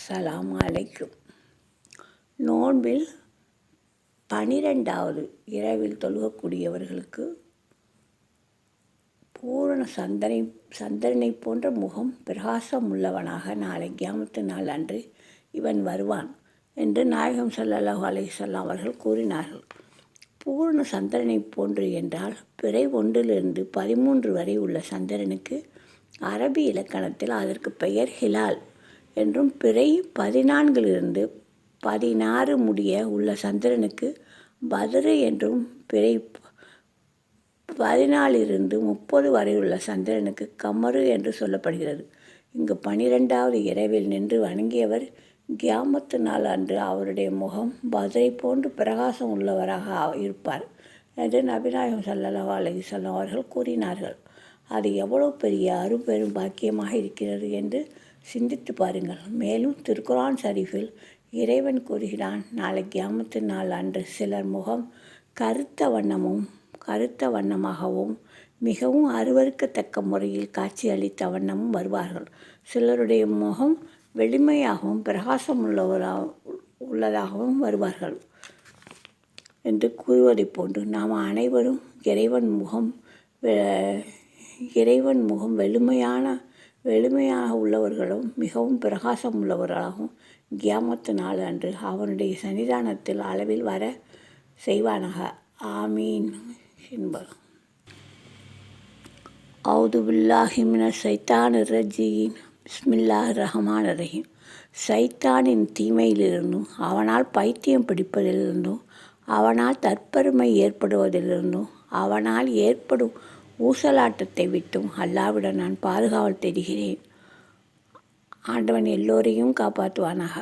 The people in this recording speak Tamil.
அஸ்ஸலாமு அலைக்கும். நோன்பில் 12வது இரவில் தொழுகக்கூடியவர்களுக்கு பூரண சந்திரனை போன்ற முகம் பிரகாசம் உள்ளவனாக நாளை கியாமத்து நாள் அன்று இவன் வருவான் என்று நாயகம் ஸல்லல்லாஹு அலைஹி வஸல்லம் அவர்கள் கூறினார்கள். பூரண சந்திரனை போன்று என்றால் பிறை 1லிருந்து 13 வரை உள்ள சந்திரனுக்கு அரபி இலக்கணத்தில் அதற்கு பெயர் ஹிலால் என்றும், பிறை 14லிருந்து 16 முடிய உள்ள சந்திரனுக்கு பத்ரு என்றும், பிறை 14லிருந்து 30 வரை உள்ள சந்திரனுக்கு கமரு என்று சொல்லப்படுகிறது. இங்கு 12வது இரவில் நின்று வணங்கியவர் கியாமத்து நாள் அன்று அவருடைய முகம் பத்ரை போன்று பிரகாசம் உள்ளவராக இருப்பார் என்று நபிநாயகம் ஸல்லல்லாஹு அலைஹி வஸல்லம் அவர்கள் கூறினார்கள். அது எவ்வளவு பெரிய அரும்பெரும் பாக்கியமாக இருக்கிறது என்று சிந்தித்து பாருங்கள். மேலும் திருக்குர்ஆன் ஷரீஃபில் இறைவன் கூறுகிறான், நாளை கியாமத்து நாள் அன்று சிலர் முகம் கருத்த வண்ணமாகவும் மிகவும் அருவருக்கத்தக்க முறையில் காட்சி அளித்த வண்ணமும் வருவார்கள். சிலருடைய முகம் வெளிமையாகவும் பிரகாசம் உள்ளதாகவும் வருவார்கள் என்று கூறுவதைப் போன்று நாம் அனைவரும் இறைவன் முகம் வெளுமையாக உள்ளவர்களும் மிகவும் பிரகாசம் உள்ளவர்களாகவும் கியாமத்து நாள் அன்று அவனுடைய சன்னிதானத்தில் அளவில் வர செய்வானாக. ஆமீன் என்பர். அவுது பில்லாஹி மினஷ் ஷைத்தானிர் ரஜீம். பிஸ்மில்லாஹிர் ரஹ்மானிர் ரஹீம். சைத்தானின் தீமையிலிருந்தும், அவனால் பைத்தியம் பிடிப்பதிலிருந்தும், அவனால் தற்பெருமை ஏற்படுவதிலிருந்தும், அவனால் ஏற்படும் ஊசலாட்டத்தை விட்டும் அல்லாஹ்விடம் நான் பாதுகாவல் தேடுகிறேன். ஆண்டவன் எல்லோரையும் காப்பாற்றுவானாக.